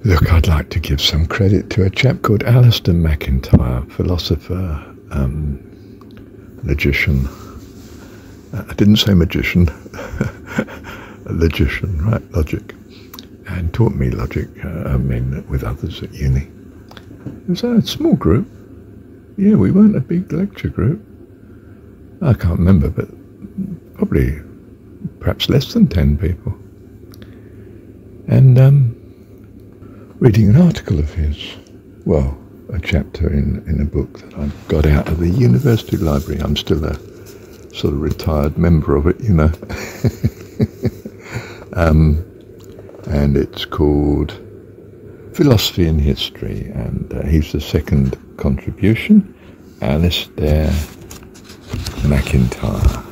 Look, I'd like to give some credit to a chap called Alastair MacIntyre, philosopher, logician. I didn't say magician, a logician, right? Logic. And taught me logic, with others at uni. It was a small group. Yeah, we weren't a big lecture group. I can't remember, but probably perhaps less than 10 people. And reading an article of his, well, a chapter in a book that I got out of the university library. I'm still a sort of retired member of it, you know. And it's called Philosophy and History, and he's the second contribution, Alastair MacIntyre.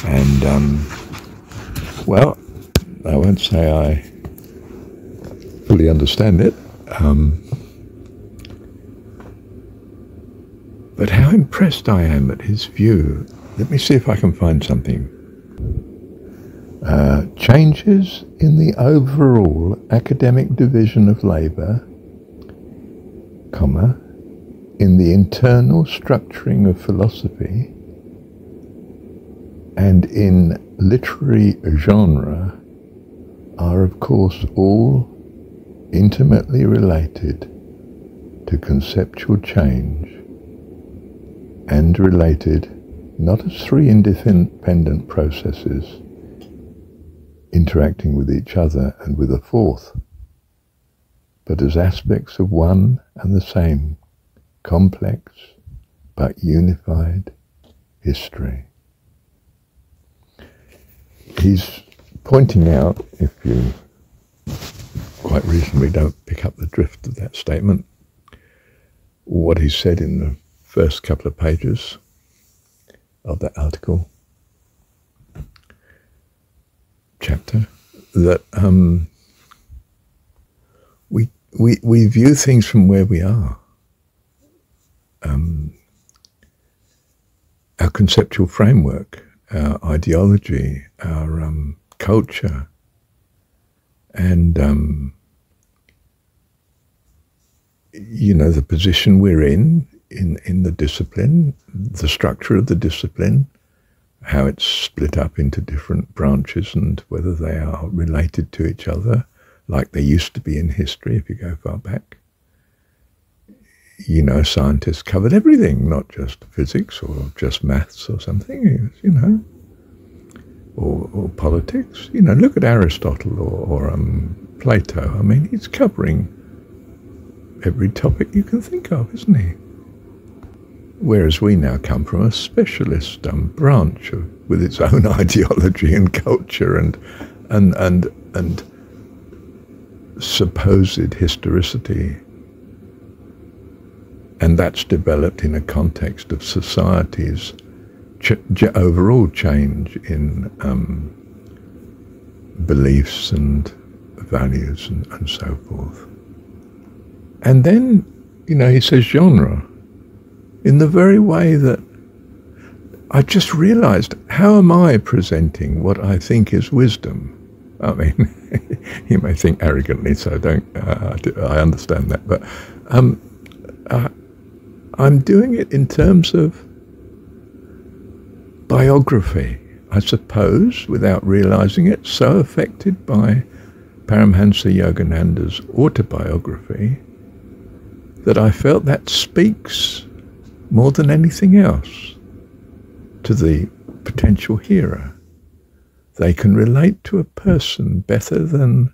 And, well, I won't say I fully understand it, but how impressed I am at his view. Let me see if I can find something. Changes in the overall academic division of labour, comma, in the internal structuring of philosophy and in literary genre are of course all intimately related to conceptual change and related not as three independent processes interacting with each other and with a fourth, but as aspects of one and the same complex but unified history. He's pointing out, if you quite reasonably don't pick up the drift of that statement, what he said in the first couple of pages of that article, chapter, that we view things from where we are. Our conceptual framework, our ideology, our culture, and you know, the position we're in the discipline, the structure of the discipline, how it's split up into different branches and whether they are related to each other, like they used to be in history if you go far back. You know, scientists covered everything, not just physics or just maths or something, you know, or politics. You know, look at Aristotle or Plato. I mean, he's covering every topic you can think of, isn't he? Whereas we now come from a specialist branch with its own ideology and culture and supposed historicity. And that's developed in a context of society's overall change in beliefs and values and so forth. And then, you know, he says genre, in the very way that I just realized, how am I presenting what I think is wisdom? I mean, you may think arrogantly, so I understand that, but I'm doing it in terms of biography, I suppose, without realizing it, so affected by Paramhansa Yogananda's autobiography that I felt that speaks more than anything else to the potential hearer. They can relate to a person better than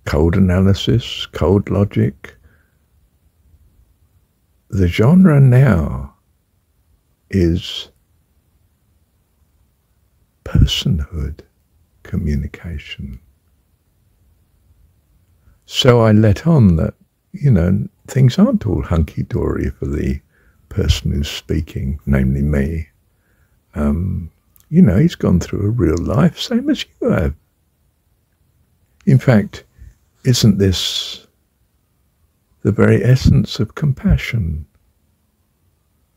cold analysis, cold logic. The genre now is personhood communication. So I let on that, you know, things aren't all hunky-dory for the person who's speaking, namely me. You know, he's gone through a real life, same as you have. In fact, isn't this the very essence of compassion?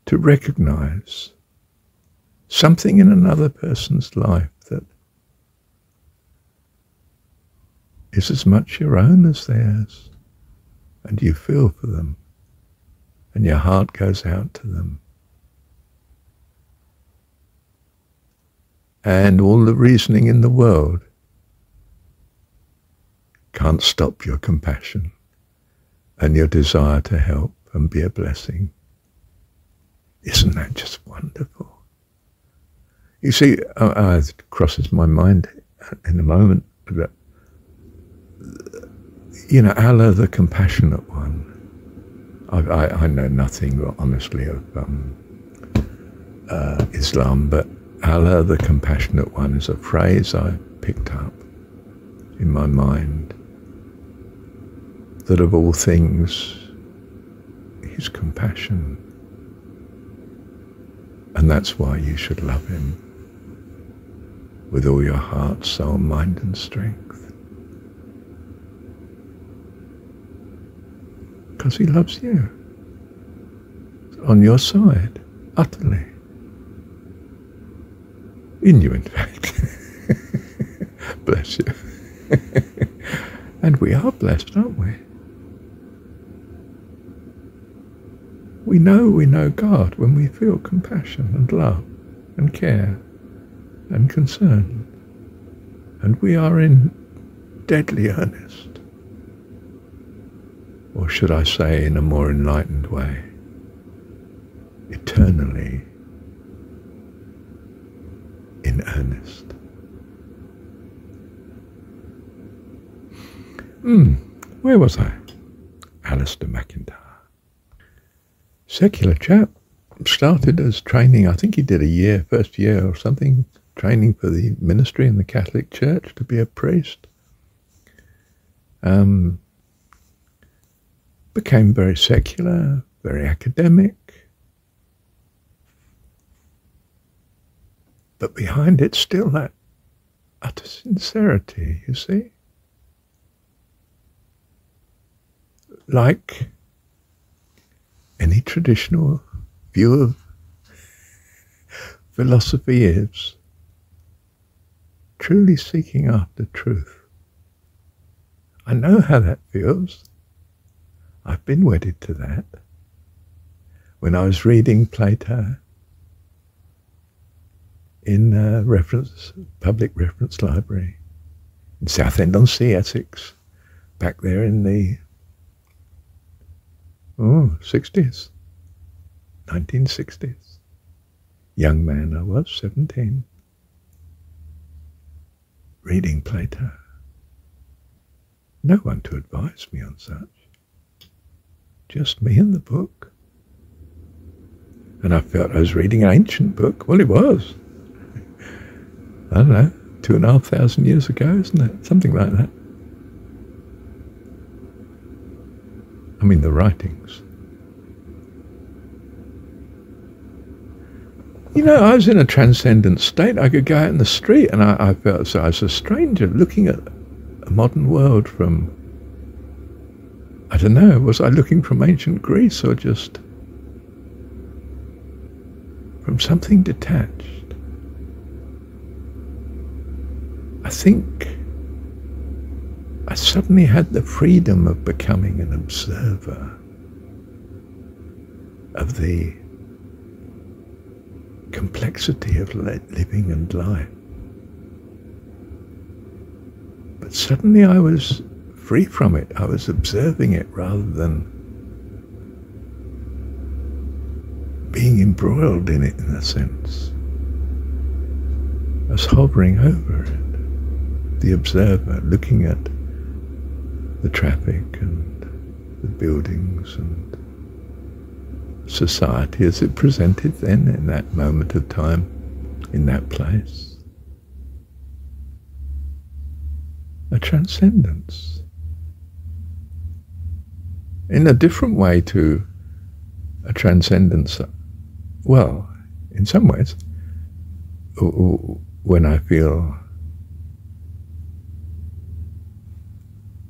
To recognize something in another person's life that is as much your own as theirs, and you feel for them, and your heart goes out to them. And all the reasoning in the world can't stop your compassion and your desire to help and be a blessing. Isn't that just wonderful? You see, it crosses my mind in a moment that, you know, Allah, the compassionate one. I know nothing, honestly, of Islam, but Allah, the compassionate one, is a phrase I picked up in my mind, that of all things, His compassion. And that's why you should love Him with all your heart, soul, mind and strength. Because He loves you. On your side, utterly. In you, in fact. Bless you. And we are blessed, aren't we? We know God when we feel compassion and love and care and concern. And we are in deadly earnest. Or should I say, in a more enlightened way, eternally in earnest. Where was I? Alastair MacIntyre. Secular chap, started as training, I think he did a year, first year or something, training for the ministry in the Catholic Church to be a priest. Became very secular, very academic. But behind it still that utter sincerity, you see? Like any traditional view of philosophy is, truly seeking after truth. I know how that feels. I've been wedded to that. When I was reading Plato in public reference library in Southend-on-Sea, Essex, back there in the 60s, 1960s. Young man I was, 17, reading Plato. No one to advise me on such. Just me and the book. And I felt I was reading an ancient book. Well, it was. I don't know, 2,500 years ago, isn't it? Something like that. I mean, the writings. You know, I was in a transcendent state. I could go out in the street and I felt as though I was a stranger looking at a modern world from, I don't know, was I looking from ancient Greece or just from something detached? I think I suddenly had the freedom of becoming an observer of the complexity of living and life. But suddenly I was free from it. I was observing it rather than being embroiled in it, in a sense. I was hovering over it, the observer, looking at the traffic and the buildings and society as it presented then, in that moment of time, in that place. A transcendence. In a different way to a transcendence, well, in some ways, when I feel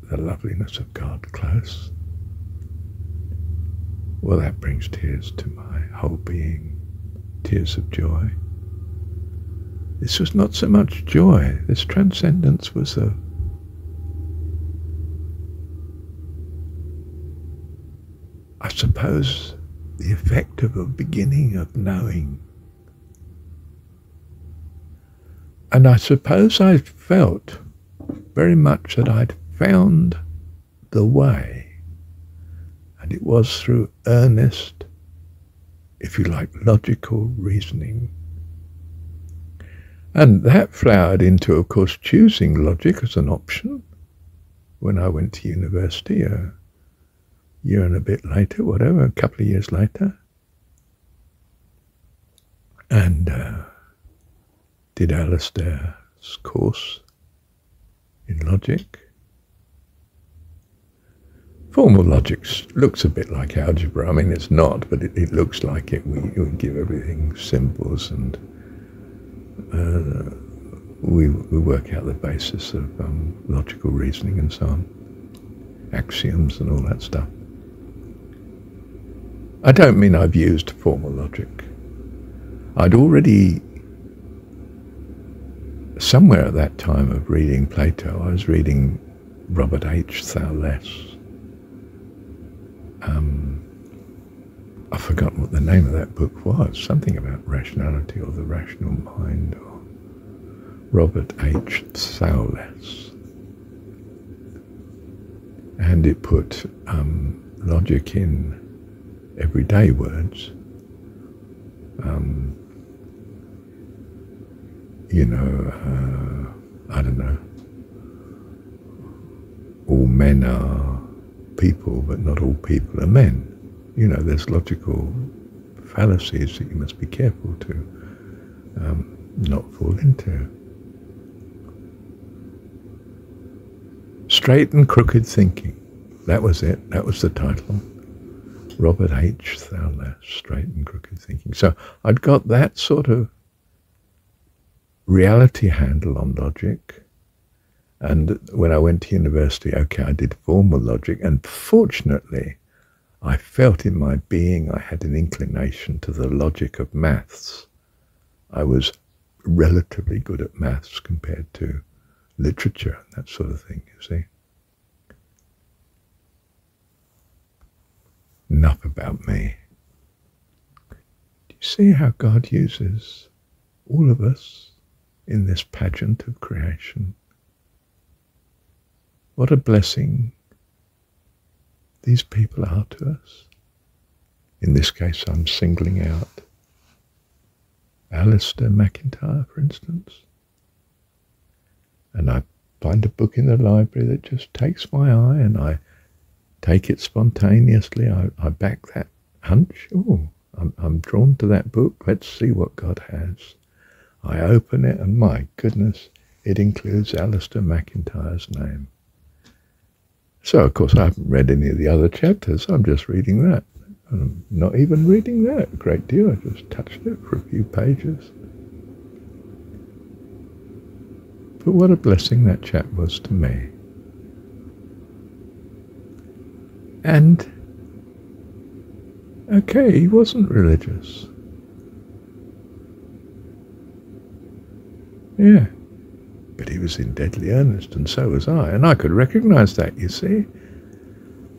the loveliness of God close, well, that brings tears to my whole being, tears of joy. This was not so much joy, this transcendence was I suppose, the effect of a beginning of knowing. And I suppose I felt very much that I'd found the way, and it was through earnest, if you like, logical reasoning. And that flowered into, of course, choosing logic as an option when I went to university a year and a bit later, whatever, a couple of years later, and did Alastair's course in logic. Formal logic looks a bit like algebra. I mean, it's not, but it looks like it. We give everything symbols, and we work out the basis of logical reasoning and so on, axioms and all that stuff. I don't mean I've used formal logic. I'd already, somewhere at that time of reading Plato, I was reading Robert H. Thowless. I've forgotten what the name of that book was, something about rationality or the rational mind, or Robert H. Thowless. And it put logic in everyday words. I don't know, all men are people, but not all people are men. There's logical fallacies that you must be careful to not fall into. Straight and crooked thinking. That was it. That was the title. Robert H. Thowless, Straight and Crooked Thinking. So I'd got that sort of reality handle on logic. And when I went to university, okay, I did formal logic, and fortunately, I felt in my being I had an inclination to the logic of maths. I was relatively good at maths compared to literature and that sort of thing, you see. Enough about me. Do you see how God uses all of us in this pageant of creation? What a blessing these people are to us. In this case, I'm singling out Alastair MacIntyre, for instance. And I find a book in the library that just takes my eye, and I take it spontaneously. I back that hunch. Oh, I'm drawn to that book. Let's see what God has. I open it, and my goodness, it includes Alastair MacIntyre's name. So, of course, I haven't read any of the other chapters. I'm just reading that. I'm not even reading that a great deal. I just touched it for a few pages. But what a blessing that chap was to me. And, okay, he wasn't religious. Yeah. But he was in deadly earnest, and so was I. And I could recognize that, you see.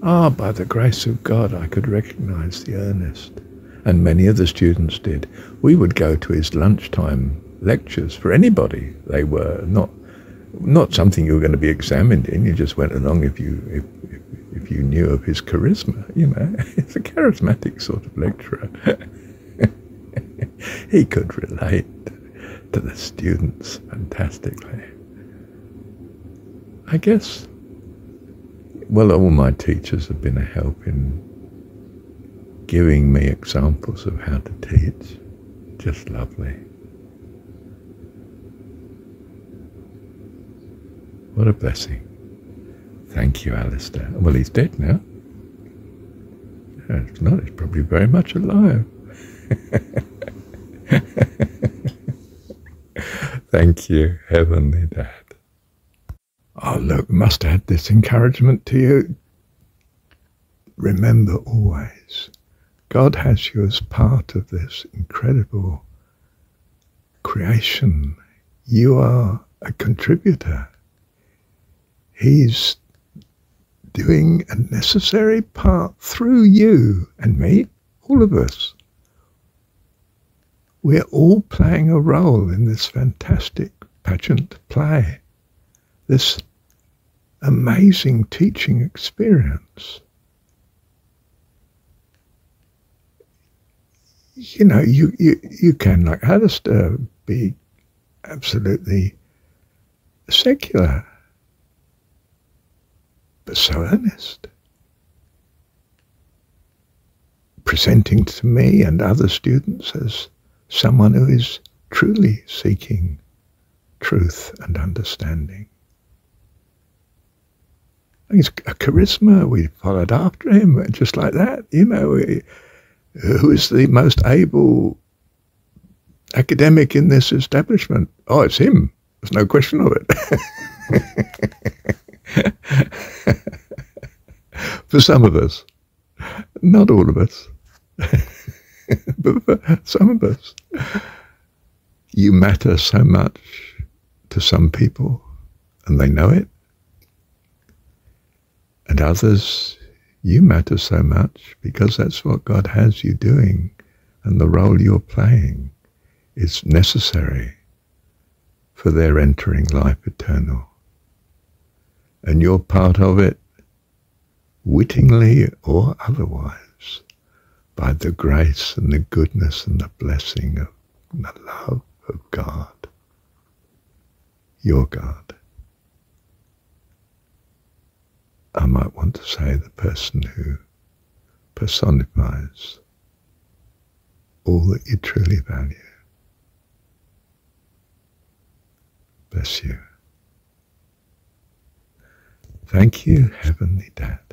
By the grace of God, I could recognize the earnest. And many of the students did. We would go to his lunchtime lectures for anybody. They were not something you were going to be examined in. You just went along if you knew of his charisma. He's a charismatic sort of lecturer. He could relate to the students fantastically. I guess, well, all my teachers have been a help in giving me examples of how to teach. Just lovely. What a blessing. Thank you, Alastair. Well, he's dead now. If not, he's probably very much alive. Thank you, Heavenly Dad. Oh, look, must add this encouragement to you. Remember always, God has you as part of this incredible creation. You are a contributor. He's doing a necessary part through you and me, all of us. We're all playing a role in this fantastic pageant play, this amazing teaching experience. You know, you can, like Alastair, be absolutely secular, but so earnest, presenting to me and other students as someone who is truly seeking truth and understanding. It's a charisma. We followed after him, just like that. You know, who is the most able academic in this establishment? Oh, it's him. There's no question of it. For some of us, not all of us, but for some of us, you matter so much to some people, and they know it. And others, you matter so much because that's what God has you doing, and the role you're playing is necessary for their entering life eternal. And you're part of it, wittingly or otherwise, by the grace and the goodness and the blessing of the love of God, your God. I might want to say the person who personifies all that you truly value. Bless you. Thank you, Heavenly Dad.